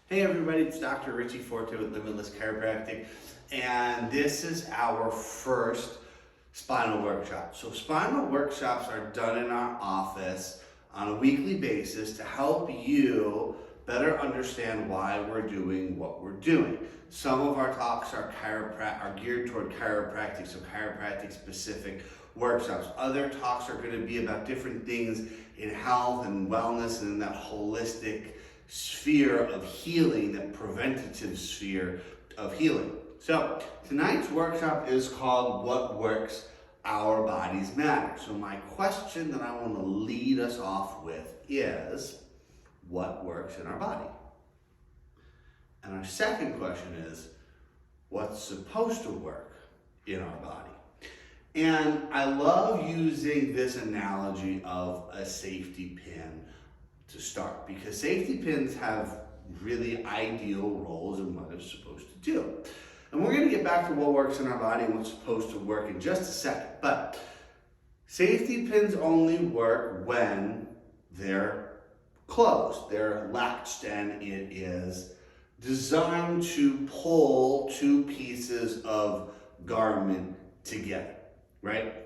Hey everybody, it's Dr. Richie Forte with Limitless Chiropractic, and this is our first spinal workshop. So spinal workshops are done in our office on a weekly basis to help you better understand why we're doing what we're doing. Some of our talks are geared toward chiropractic, so chiropractic specific workshops. Other talks are going to be about different things in health and wellness and in that holistic sphere of healing, that preventative sphere of healing. So tonight's workshop is called What Works? Our Bodies Matter. So my question that I want to lead us off with is, what works in our body? And our second question is, what's supposed to work in our body? And I love using this analogy of a safety pin to start, because safety pins have really ideal roles in what they're supposed to do. And we're going to get back to what works in our body and what's supposed to work in just a second. But safety pins only work when they're closed, they're latched, and it is designed to pull two pieces of garment together, right?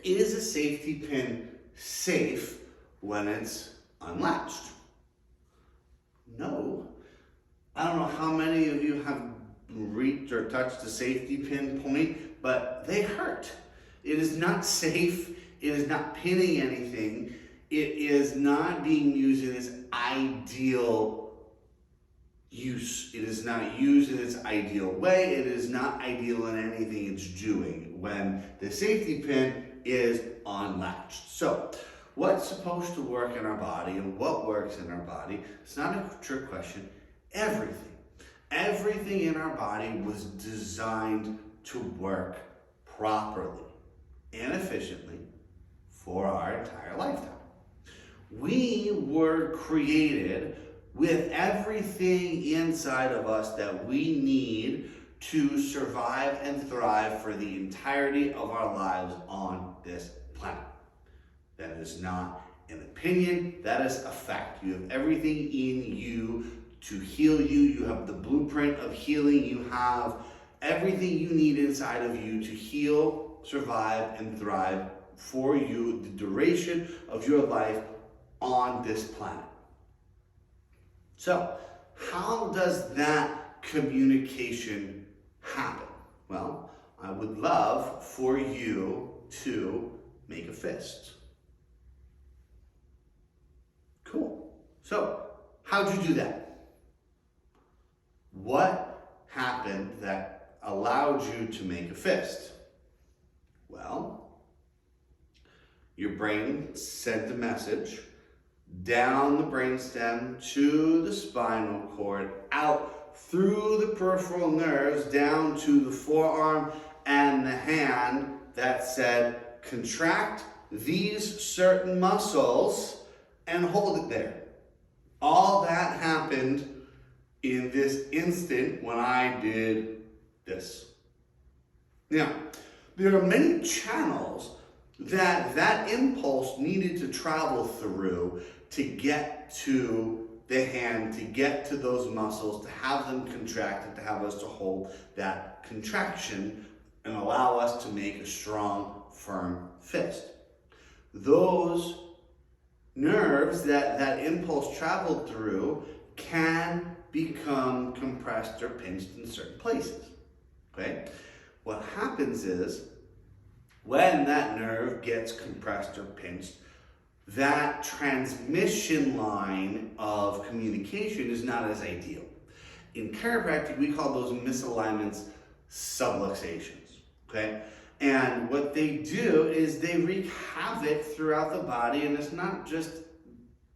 Is a safety pin safe when it's unlatched? No. I don't know how many of you have reached or touched the safety pin point, but they hurt. It is not safe. It is not pinning anything. It is not being used in its ideal use. It is not used in its ideal way. It is not ideal in anything it's doing when the safety pin is unlatched. So, what's supposed to work in our body and what works in our body? It's not a trick question. Everything. Everything in our body was designed to work properly and efficiently for our entire lifetime. We were created with everything inside of us that we need to survive and thrive for the entirety of our lives on this planet. That is not an opinion, that is a fact. You have everything in you to heal you. You have the blueprint of healing. You have everything you need inside of you to heal, survive, and thrive for you the duration of your life on this planet. So, how does that communication happen? Well, I would love for you to make a fist. Cool. So, how'd you do that? What happened that allowed you to make a fist? Well, your brain sent a message down the brainstem to the spinal cord, out through the peripheral nerves, down to the forearm and the hand, that said, contract these certain muscles and hold it there. All that happened in this instant when I did this. Now, there are many channels that impulse needed to travel through to get to the hand, to get to those muscles, to have them contract, and to have us to hold that contraction and allow us to make a strong, firm fist. Those nerves that impulse traveled through can become compressed or pinched in certain places, okay? What happens is, when that nerve gets compressed or pinched, that transmission line of communication is not as ideal. In chiropractic, we call those misalignments subluxations, okay? And what they do is they wreak havoc throughout the body, and it's not just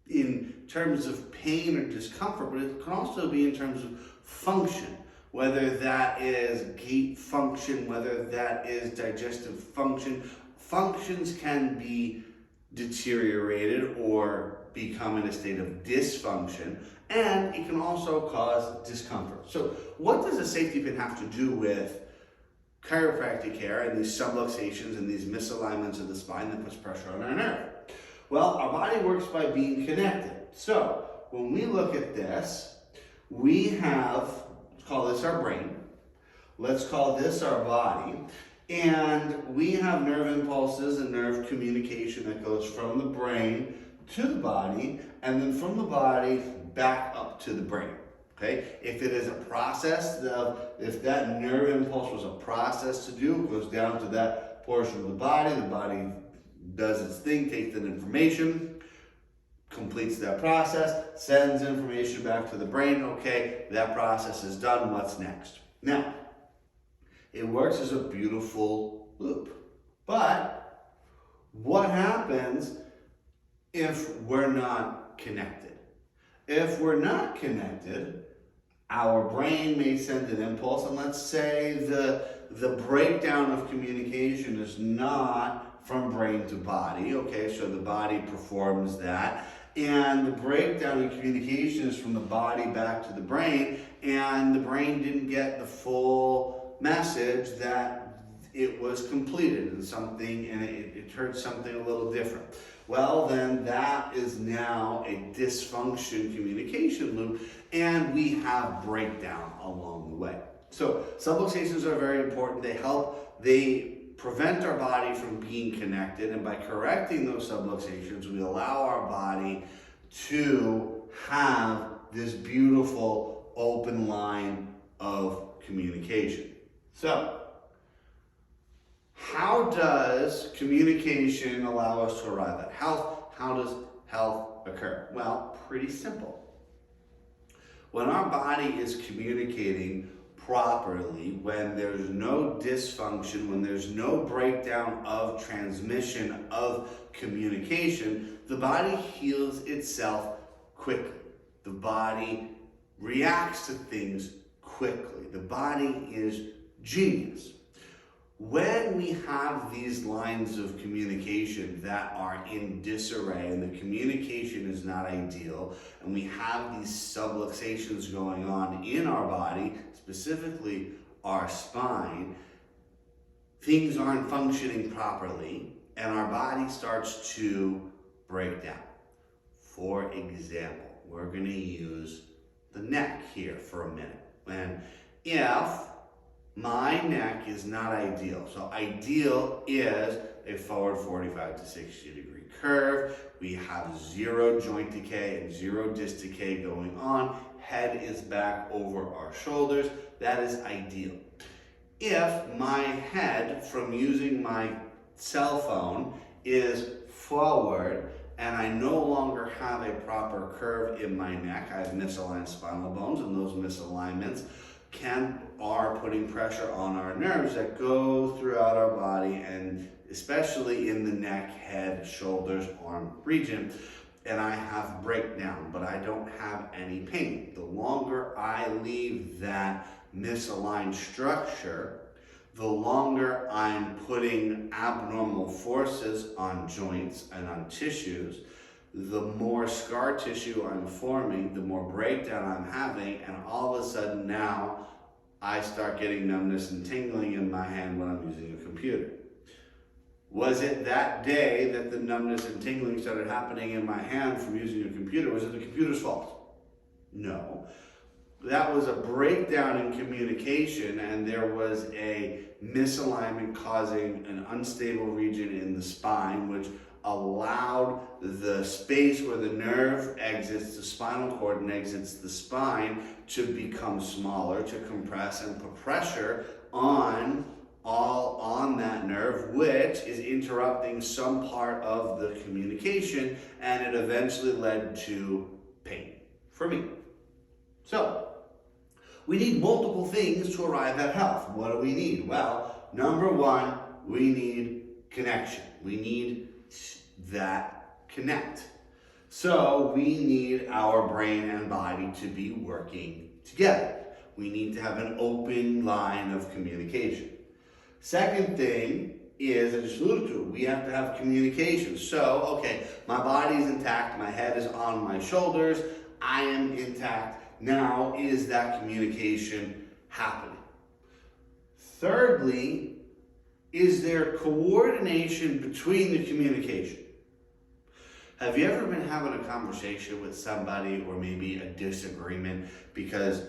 in terms of pain or discomfort, but it can also be in terms of function, whether that is gait function, whether that is digestive function. Functions can be deteriorated or become in a state of dysfunction, and it can also cause discomfort. So what does a safety pin have to do with chiropractic care and these subluxations and these misalignments of the spine that puts pressure on our nerve? Well, our body works by being connected. So when we look at this, We have, let's call this our brain. Let's call this our body. And we have nerve impulses and nerve communication that goes from the brain to the body, and then from the body back up to the brain. Okay? If it is a process, if that nerve impulse was a process to do, it goes down to that portion of the body does its thing, takes that information, completes that process, sends information back to the brain. Okay, that process is done, what's next? Now, it works as a beautiful loop. But what happens if we're not connected? If we're not connected, our brain may send an impulse, and let's say the breakdown of communication is not from brain to body. Okay, so the body performs that, and the breakdown in communication is from the body back to the brain, and the brain didn't get the full message that it was completed and something, and it heard something a little different. Well, then that is now a dysfunction communication loop, and we have breakdown along the way. So subluxations are very important. They prevent our body from being connected, and by correcting those subluxations, we allow our body to have this beautiful open line of communication. So, how does communication allow us to arrive at health? How does health occur? Well, pretty simple. When our body is communicating properly, when there's no dysfunction, when there's no breakdown of transmission of communication, the body heals itself quickly. The body reacts to things quickly. The body is genius. When we have these lines of communication that are in disarray and the communication is not ideal, and we have these subluxations going on in our body, specifically our spine, things aren't functioning properly and our body starts to break down. For example, we're going to use the neck here for a minute. And if my neck is not ideal, so ideal is a forward 45 to 60 degree curve. We have zero joint decay and zero disc decay going on. Head is back over our shoulders. That is ideal. If my head from using my cell phone is forward and I no longer have a proper curve in my neck, I have misaligned spinal bones, and those misalignments are putting pressure on our nerves that go throughout our body, and especially in the neck, head, shoulders, arm region. And I have breakdown, but I don't have any pain. The longer I leave that misaligned structure, the longer I'm putting abnormal forces on joints and on tissues, the more scar tissue I'm forming, the more breakdown I'm having, and all of a sudden now I start getting numbness and tingling in my hand when I'm using a computer. Was it that day that the numbness and tingling started happening in my hand from using a computer? Was it the computer's fault? No. That was a breakdown in communication, and there was a misalignment causing an unstable region in the spine, which allowed the space where the nerve exits the spinal cord and exits the spine to become smaller, to compress and put pressure on that nerve, which is interrupting some part of the communication, and it eventually led to pain for me. So, we need multiple things to arrive at health. What do we need? Well, number one, we need connection. We need that connect. So we need our brain and body to be working together. We need to have an open line of communication. Second thing is, I just alluded to it, we have to have communication. So, okay, my body is intact, my head is on my shoulders, I am intact. Now, is that communication happening? Thirdly, is there coordination between the communication? Have you ever been having a conversation with somebody, or maybe a disagreement, because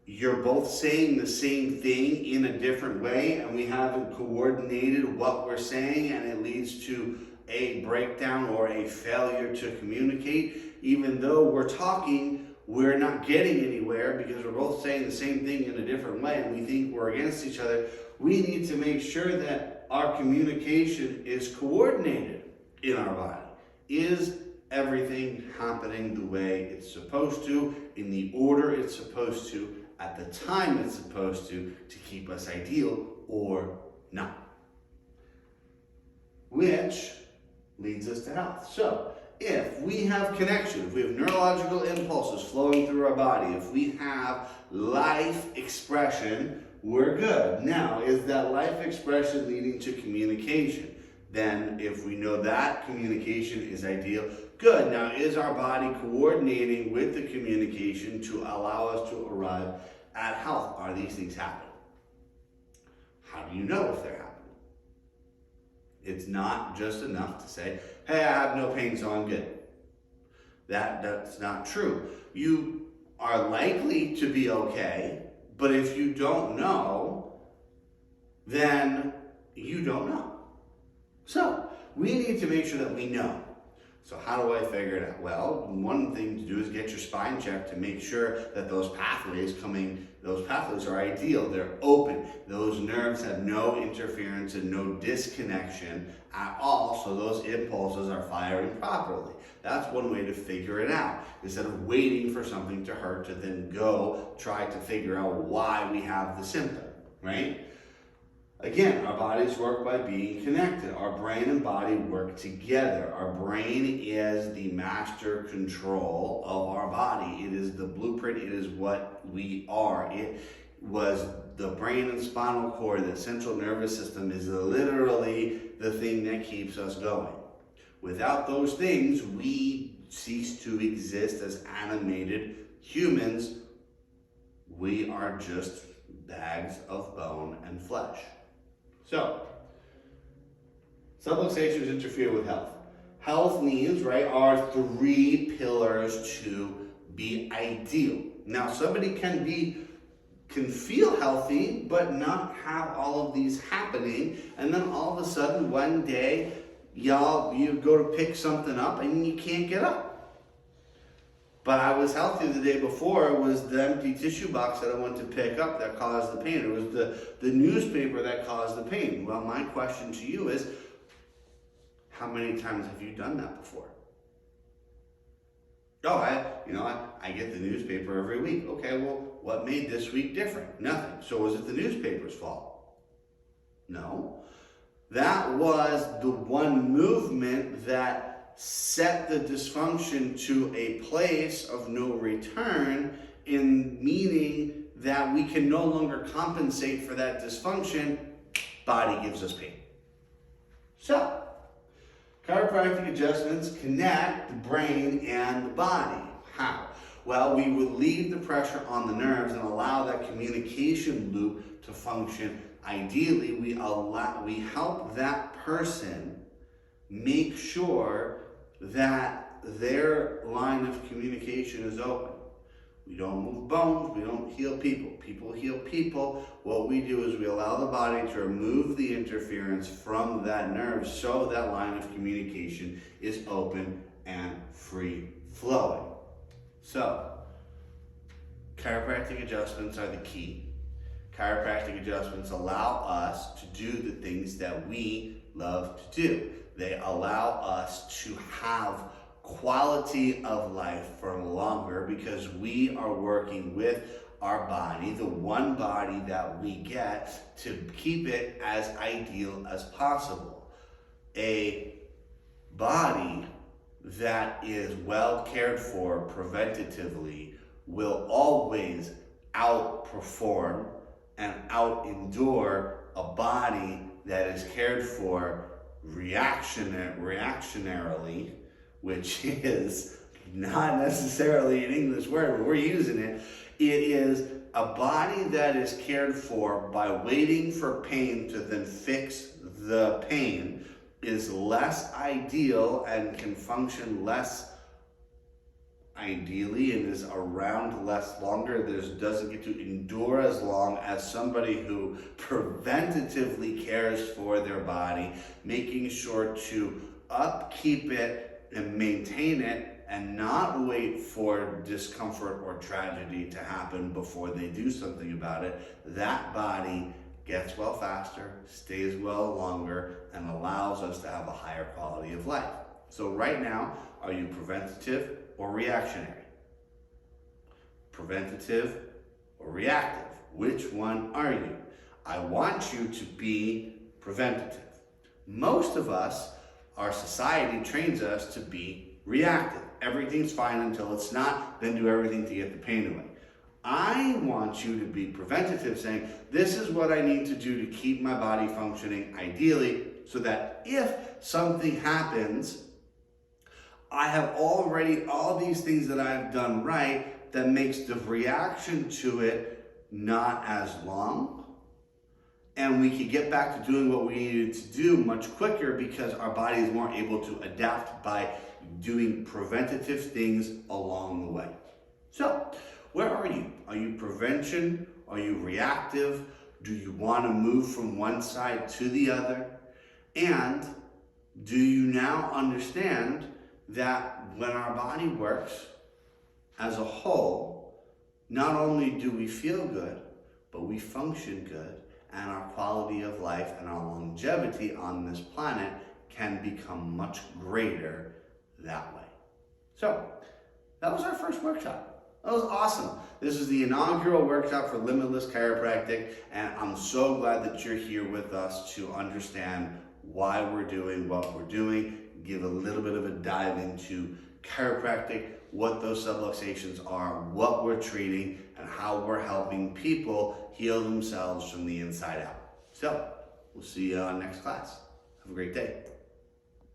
you're both saying the same thing in a different way, and we haven't coordinated what we're saying, and it leads to a breakdown or a failure to communicate? Even though we're talking, we're not getting anywhere because we're both saying the same thing in a different way, and we think we're against each other. We need to make sure that our communication is coordinated in our body. Is everything happening the way it's supposed to, in the order it's supposed to, at the time it's supposed to keep us ideal, or not? Which leads us to health. So, if we have connection, if we have neurological impulses flowing through our body, if we have life expression, we're good. Now, is that life expression leading to communication? Then, if we know that communication is ideal, good. Now, is our body coordinating with the communication to allow us to arrive at health? Are these things happening? How do you know if they're happening? It's not just enough to say, hey, I have no pain, so I'm good. That's not true. You are likely to be okay, but if you don't know, then you don't know. So, we need to make sure that we know. So how do I figure it out? Well, one thing to do is get your spine checked to make sure that those pathways are ideal. They're open. Those nerves have no interference and no disconnection at all, so those impulses are firing properly. That's one way to figure it out. Instead of waiting for something to hurt to then go try to figure out why we have the symptom, right? Again, our bodies work by being connected. Our brain and body work together. Our brain is the master control of our body. It is the blueprint. It is what we are. It was the brain and spinal cord, the central nervous system is literally the thing that keeps us going. Without those things, we cease to exist as animated humans. We are just bags of bone and flesh. So, subluxations interfere with health. Health needs, right, are 3 pillars to be ideal. Now, somebody can feel healthy, but not have all of these happening, and then all of a sudden, one day, you go to pick something up and you can't get up. But I was healthy the day before. It was the empty tissue box that I went to pick up that caused the pain. It was the newspaper that caused the pain. Well, my question to you is, how many times have you done that before? Oh, I get the newspaper every week. Okay, well, what made this week different? Nothing. So was it the newspaper's fault? No. That was the one movement that set the dysfunction to a place of no return, in meaning that we can no longer compensate for that dysfunction. Body gives us pain. So, chiropractic adjustments connect the brain and the body. How? Well, we relieve the pressure on the nerves and allow that communication loop to function ideally. We help that person make sure that their line of communication is open. We don't move bones, we don't heal people. People heal people. What we do is we allow the body to remove the interference from that nerve so that line of communication is open and free flowing. So, chiropractic adjustments are the key. Chiropractic adjustments allow us to do the things that we love to do. They allow us to have quality of life for longer because we are working with our body, the one body that we get, to keep it as ideal as possible. A body that is well cared for preventatively will always outperform and out-endure a body that is cared for reactionarily, which is not necessarily an English word, but we're using it. It is a body that is cared for by waiting for pain to then fix the pain, is less ideal and can function less ideally and is around less longer, doesn't get to endure as long as somebody who preventatively cares for their body, making sure to upkeep it and maintain it and not wait for discomfort or tragedy to happen before they do something about it. That body gets well faster, stays well longer, and allows us to have a higher quality of life. So right now, are you preventative or reactionary? Preventative or reactive? Which one are you? I want you to be preventative. Most of us, our society trains us to be reactive. Everything's fine until it's not, then do everything to get the pain away. I want you to be preventative, saying, this is what I need to do to keep my body functioning ideally, so that if something happens, I have already all these things that I've done right that makes the reaction to it not as long. And we can get back to doing what we needed to do much quicker because our body is more able to adapt by doing preventative things along the way. So, where are you? Are you prevention? Are you reactive? Do you want to move from one side to the other? And do you now understand that when our body works as a whole, not only do we feel good, but we function good, and our quality of life and our longevity on this planet can become much greater that way. So, that was our first workshop. That was awesome. This is the inaugural workshop for Limitless Chiropractic, and I'm so glad that you're here with us to understand why we're doing what we're doing, give a little bit of a dive into chiropractic, what those subluxations are, what we're treating, and how we're helping people heal themselves from the inside out. So, we'll see you on next class. Have a great day.